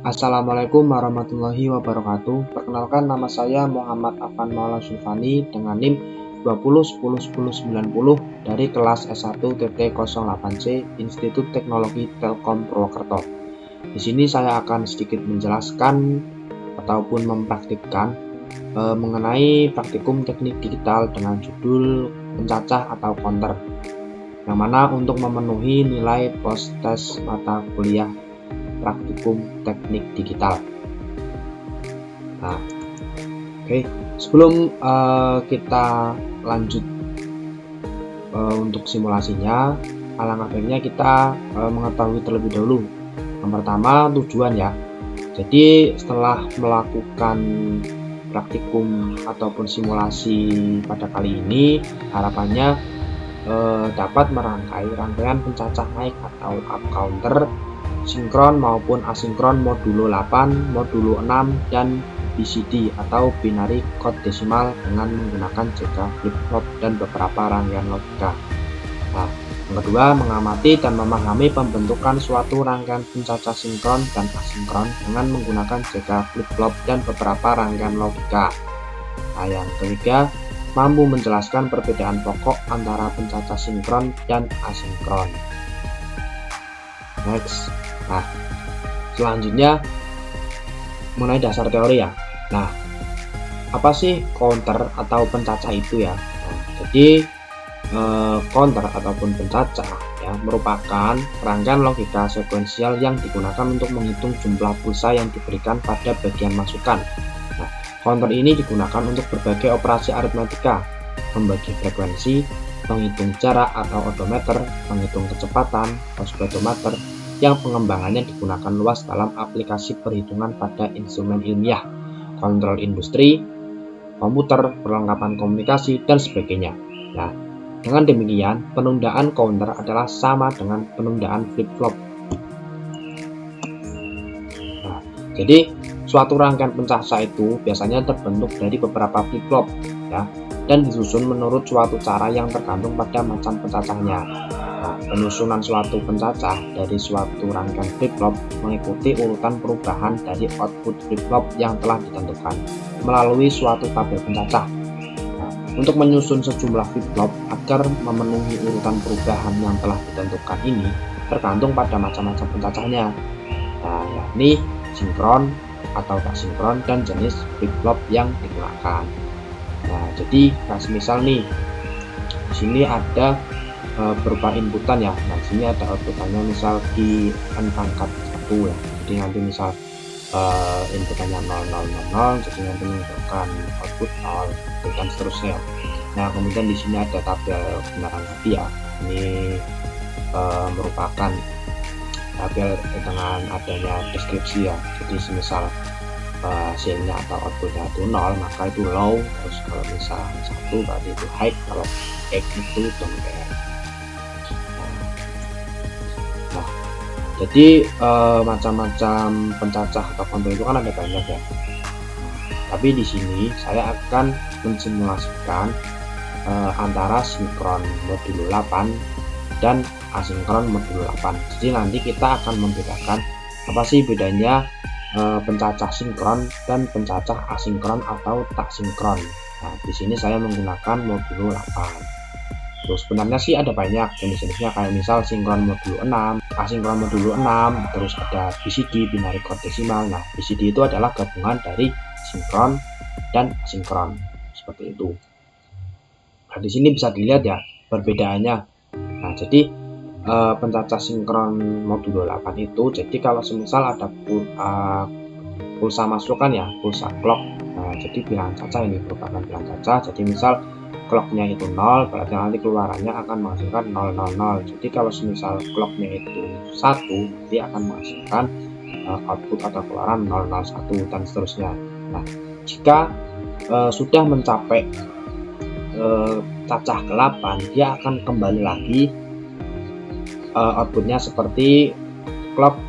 Assalamualaikum warahmatullahi wabarakatuh. Perkenalkan, nama saya Muhammad Afan Maulana Sulfani dengan NIM 20101090 dari kelas S1-08C Institut Teknologi Telkom Purwokerto. Di sini saya akan sedikit menjelaskan ataupun mempraktikkan mengenai praktikum teknik digital dengan judul pencacah atau counter, yang mana untuk memenuhi nilai post-tes mata kuliah praktikum teknik digital. Nah, oke. Sebelum kita lanjut untuk simulasinya, alangkah baiknya kita mengetahui terlebih dahulu. Yang pertama, tujuan ya. Jadi setelah melakukan praktikum ataupun simulasi pada kali ini, harapannya dapat merangkai rangkaian pencacah naik atau up counter sinkron maupun asinkron modulo 8, modulo 6, dan BCD atau binary code desimal dengan menggunakan JK flip-flop dan beberapa rangkaian logika. Nah, yang kedua, mengamati dan memahami pembentukan suatu rangkaian pencacah sinkron dan asinkron dengan menggunakan JK flip-flop dan beberapa rangkaian logika. Nah, yang ketiga, mampu menjelaskan perbedaan pokok antara pencacah sinkron dan asinkron. Next. Nah, selanjutnya mengenai dasar teori ya. Nah, apa sih counter atau pencacah itu ya? Nah, jadi counter ataupun pencacah ya merupakan rangkaian logika sekuensial yang digunakan untuk menghitung jumlah pulsa yang diberikan pada bagian masukan. Nah, counter ini digunakan untuk berbagai operasi aritmatika, membagi frekuensi, menghitung jarak atau odometer, menghitung kecepatan atau speedometer, yang pengembangannya digunakan luas dalam aplikasi perhitungan pada instrumen ilmiah, kontrol industri, komputer, perlengkapan komunikasi, dan sebagainya. Nah, dengan demikian, penundaan counter adalah sama dengan penundaan flip-flop. Nah, jadi suatu rangkaian pencacah itu biasanya terbentuk dari beberapa flip-flop ya, dan disusun menurut suatu cara yang tergantung pada macam pencacahnya. Nah, penyusunan suatu pencacah dari suatu rangkaian flip-flop mengikuti urutan perubahan dari output flip-flop yang telah ditentukan melalui suatu tabel pencacah. Nah, untuk menyusun sejumlah flip-flop agar memenuhi urutan perubahan yang telah ditentukan ini tergantung pada macam-macam pencacahnya. Nah, yakni sinkron atau tak sinkron dan jenis flip-flop yang digunakan. Nah, jadi misal nih, di sini ada berupa inputan ya. Nah, sini ada outputannya misal di n pangkat 1 ya. Jadi nanti misal inputannya 0000, jadi nanti menunjukkan output 0 dan seterusnya. Nah, kemudian di sini ada tabel kebenaran tadi ya. Ini merupakan tabel dengan adanya deskripsi ya. Jadi semisal hasilnya atau outputnya itu 0, maka itu low. Terus kalau misal 1 berarti itu high, kalau X itu don't care. Jadi macam-macam pencacah atau counter itu kan ada banyak ya. Tapi di sini saya akan mensimulasikan antara sinkron modulo 8 dan asinkron modulo 8. Jadi nanti kita akan membedakan apa sih bedanya pencacah sinkron dan pencacah asinkron atau tak sinkron. Nah, di sini saya menggunakan modulo 8. Terus sebenarnya sih ada banyak jenis-jenisnya, kayak misal sinkron modulo 6, asinkron modulo 6, terus ada BCD, binary code desimal. Nah, BCD itu adalah gabungan dari sinkron dan asinkron, seperti itu. Nah, di sini bisa dilihat ya perbedaannya. Nah, jadi pencacah sinkron modulo 8 itu, jadi kalau semisal ada pulsa masukan ya, pulsa clock. Nah, jadi bilangan cacah ini merupakan bilangan cacah. Jadi misal clocknya itu 0, berarti nanti keluarannya akan menghasilkan 000. Jadi kalau semisal clocknya itu 1, dia akan menghasilkan output atau keluaran 001 dan seterusnya. Nah, jika sudah mencapai cacah ke-8, dia akan kembali lagi outputnya seperti clock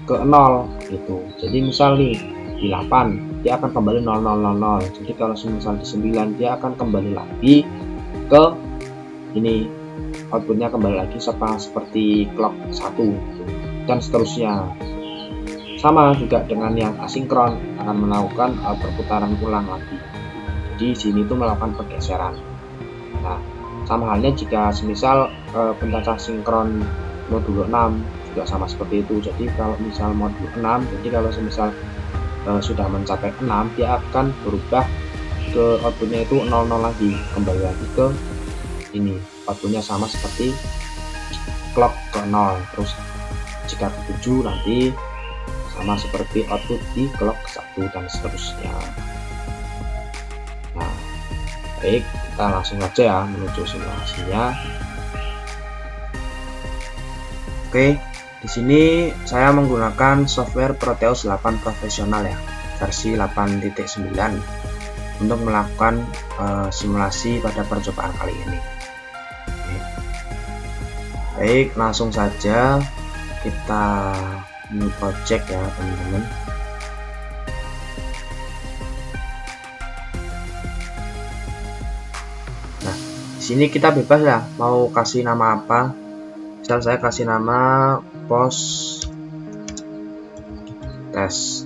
ke 0 gitu. Jadi misal nih di 8 dia akan kembali 0000. Jadi kalau misal di 9 dia akan kembali lagi ke ini, outputnya kembali lagi seperti clock 1 gitu, dan seterusnya. Sama juga dengan yang asinkron, akan melakukan perputaran ulang lagi. Jadi sini tuh melakukan pergeseran. Nah, sama halnya jika semisal pencacah sinkron modulo 6 juga sama seperti itu. Jadi kalau misal modulo 6, jadi kalau semisal sudah mencapai 6, dia akan berubah ke outputnya itu 00 lagi, kembali lagi ke ini, outputnya sama seperti clock ke 0. Terus jika ke 7 nanti sama seperti output di clock ke 1 dan seterusnya. Nah, baik, kita langsung aja ya menuju simulasinya. Oke, di sini saya menggunakan software Proteus 8 Profesional ya, versi 8.9 untuk melakukan simulasi pada percobaan kali ini. Oke. Baik, langsung saja kita new project ya teman-teman. Nah, di sini kita bebas ya mau kasih nama apa. Misal saya kasih nama post test.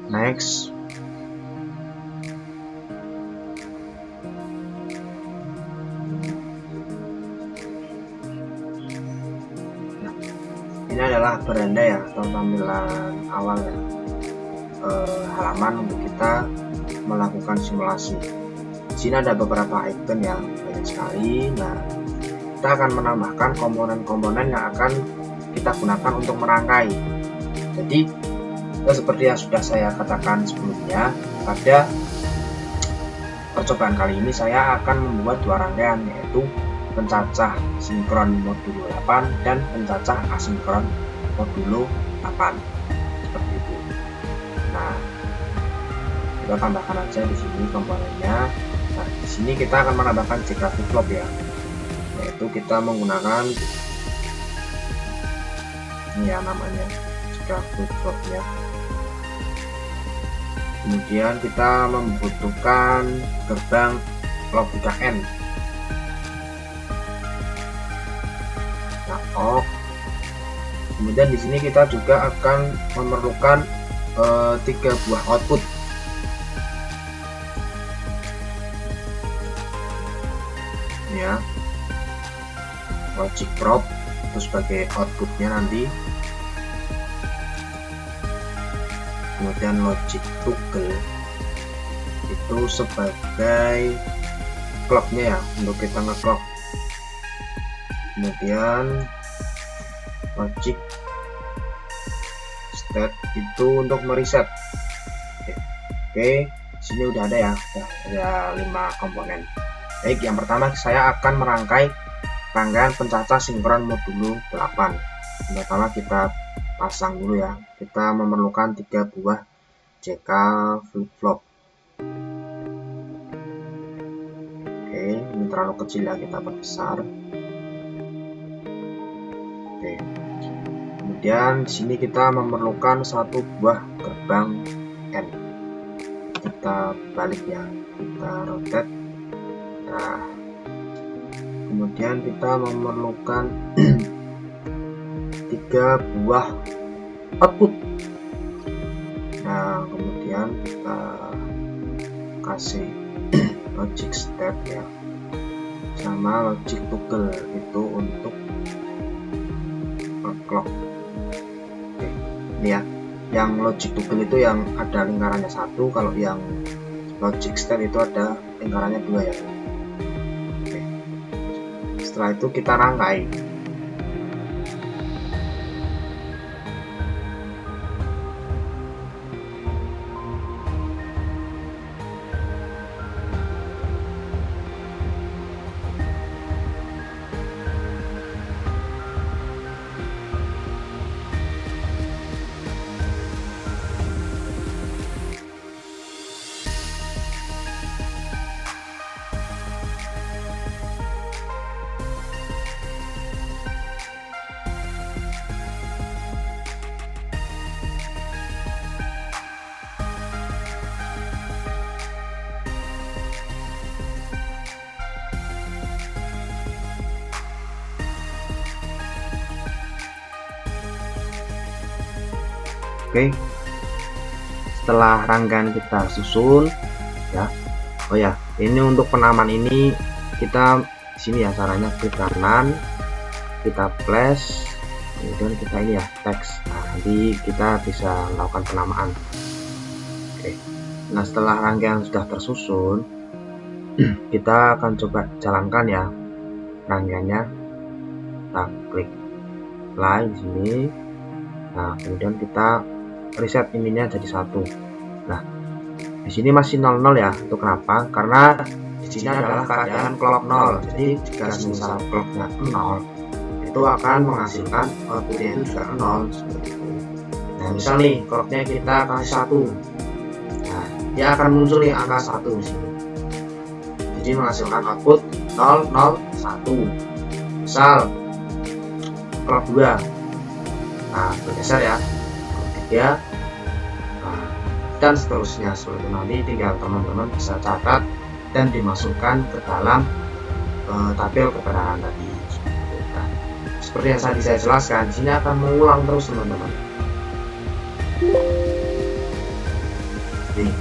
Next. Nah, ini adalah beranda ya atau tampilan awal ya, halaman untuk kita melakukan simulasi. Di sini ada beberapa icon ya, banyak sekali. Nah, kita akan menambahkan komponen-komponen yang akan kita gunakan untuk merangkai. Jadi seperti yang sudah saya katakan sebelumnya, pada percobaan kali ini saya akan membuat dua rangkaian, yaitu pencacah sinkron modulo 8 dan pencacah asinkron modulo 8 seperti itu. Nah, kita tambahkan aja di sini komponennya. Nah, di sini kita akan menambahkan jika flip-flop ya, yaitu kita menggunakan ini ya namanya jika flip-flop ya. Kemudian kita membutuhkan gerbang logika N. Nah, kemudian di sini kita juga akan memerlukan 3 buah output. Ya, logic probe itu sebagai outputnya nanti, kemudian logic toggle itu sebagai clocknya ya, untuk kita ngeclock, kemudian logic state itu untuk mereset. Oke, sini udah ada ya, ada 5 komponen. Baik, yang pertama saya akan merangkai rangkaian pencacah sinkron modulo 8. Yang pertama kita pasang dulu ya. Kita memerlukan 3 buah JK flip-flop. Oke, ini terlalu kecil ya, kita perbesar. Oke. Kemudian di sini kita memerlukan 1 buah gerbang N. Kita balik ya, kita rotate. Nah, kemudian kita memerlukan 3 buah output. Nah, kemudian kita kasih logic step ya, sama logic toggle itu untuk clock. Oke, ini ya, yang logic toggle itu yang ada lingkarannya 1, kalau yang logic step itu ada lingkarannya 2 ya. Setelah itu kita rangkai. Oke, setelah rangkaian kita susun ya. Oh ya, ini untuk penamaan ini kita di sini ya caranya klik kanan, kita flash, kemudian kita ini ya teks. Nah, nanti kita bisa melakukan penamaan. Oke, nah setelah rangkaian sudah tersusun, kita akan coba jalankan ya rangkaiannya. Kita klik play di sini. Nah, kemudian kita reset ininya jadi 1. Nah, di sini masih 00 ya. Itu kenapa? Karena di sini adalah keadaan clock 0. Jadi jika misal clocknya 0, itu akan menghasilkan outputnya itu juga 0 seperti itu. Nah, misal nih clocknya kita kasih 1. Nah, dia akan muncul nih angka 1 di sini. Jadi menghasilkan output 001. Misal clock 2. Nah, bergeser ya. Clock 3. Nah, dan seterusnya. Seperti nanti tinggal teman-teman bisa catat dan dimasukkan ke dalam tabel kebenaran tadi. Nah, seperti yang tadi saya jelaskan, di sini akan mengulang terus teman-teman. Nih,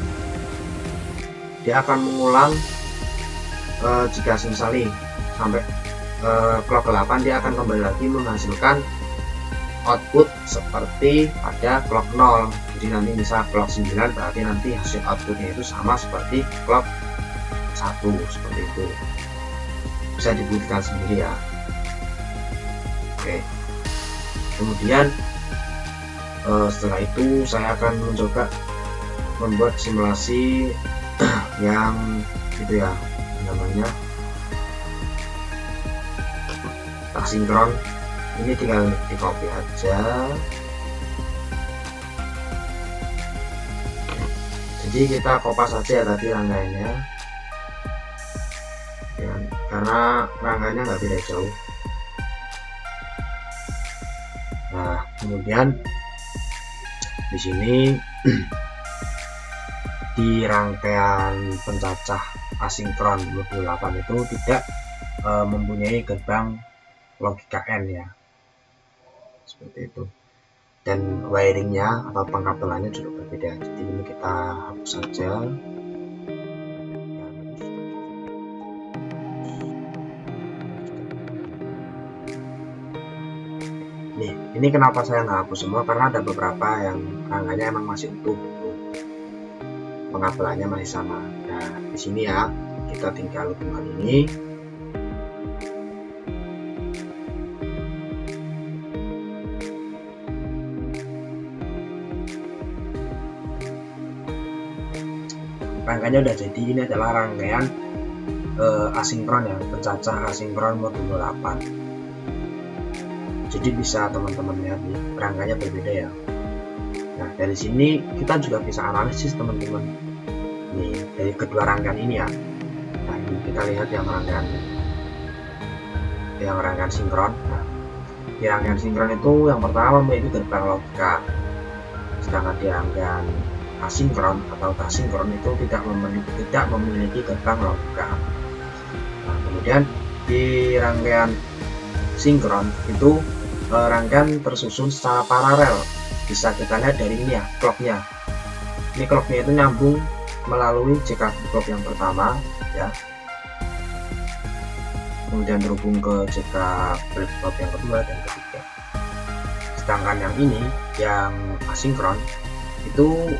dia akan mengulang jika misalnya sampai clock 8, dia akan kembali lagi menghasilkan output seperti pada clock 0. Jadi nanti misal clock 9, berarti nanti hasil outputnya itu sama seperti clock 1 seperti itu. Bisa dibuktikan sendiri ya. Oke, kemudian setelah itu saya akan mencoba membuat simulasi yang itu ya, namanya asinkron. Ini tinggal di copy aja. Jadi kita kopas saja ya tadi rangkaiannya ya, karena rangkaiannya nggak beda jauh. Nah, kemudian di sini di rangkaian pencacah asinkron 28 itu tidak mempunyai gerbang logika N ya, seperti itu, dan wiringnya atau pengkabelannya juga berbeda. Jadi ini kita hapus saja. Nih, ini kenapa saya nggak hapus semua, karena ada beberapa yang rangkaiannya emang masih utuh, pengkabelannya masih sama. Nah, di sini ya kita tinggal hubungan ini. Rangkaiannya udah jadi. Ini adalah rangkaian asinkron ya, pencacah asinkron modul 8. Jadi bisa teman-teman lihat nih, rangkaiannya berbeda ya. Nah, dari sini kita juga bisa analisis teman-teman. Nih, dari kedua rangkaian ini ya. Nah, ini kita lihat yang rangkaian sinkron. Nah, di rangkaian sinkron itu yang pertama memiliki gerbang logika. Sedangkan di rangkaian asinkron atau asinkron itu tidak memiliki gerbang logika. Nah, kemudian di rangkaian sinkron itu rangkaian tersusun secara paralel. Bisa kita lihat dari ini ya, clocknya. Ini clocknya itu nyambung melalui JK clock yang pertama ya, kemudian terhubung ke JK clock yang kedua dan ketiga. Sedangkan yang ini yang asinkron itu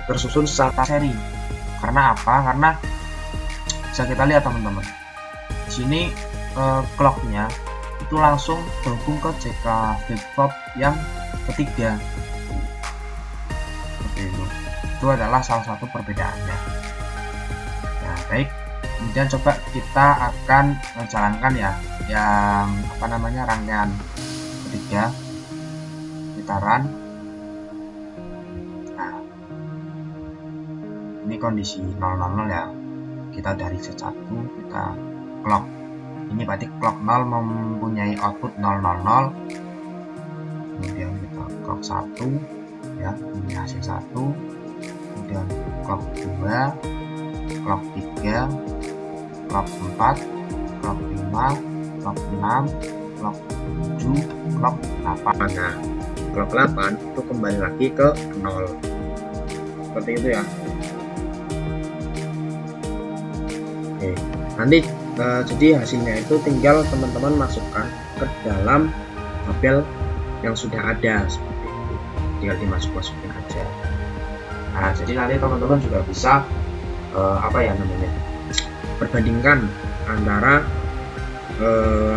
tersusun secara seri. Karena apa? Karena bisa kita lihat teman-teman, di sini clocknya itu langsung terhubung ke JK flip-flop yang ketiga. Seperti itu adalah salah satu perbedaannya. Nah, baik, kemudian coba kita akan menjalankan ya yang rangkaian ketiga putaran. Nah, ini kondisi 000 ya, kita dari set 1 kita clock. Ini berarti clock 0 mempunyai output 000. Kemudian kita clock 1 ya, ini hasil 1. Kemudian clock 2, clock 3, clock 4, clock 5, clock 6, clock 7, clock 8. Nah, kalau ke 8 itu kembali lagi ke 0. Seperti itu ya. Oke, nanti jadi hasilnya itu tinggal teman-teman masukkan ke dalam tabel yang sudah ada, seperti itu. Tinggal dimasukin aja. Nah, jadi nanti teman-teman juga bisa perbandingkan antara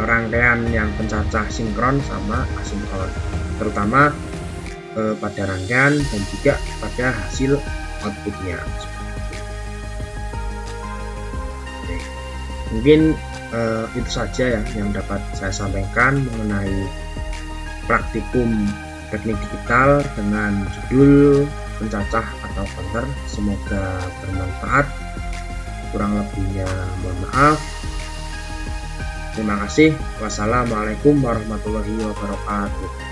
rangkaian yang pencacah sinkron sama asinkron, terutama pada rangkaian dan juga pada hasil outputnya. Oke. Mungkin itu saja ya yang dapat saya sampaikan mengenai praktikum teknik digital dengan judul pencacah atau counter. Semoga bermanfaat, kurang lebihnya mohon maaf. Terima kasih. Wassalamualaikum warahmatullahi wabarakatuh.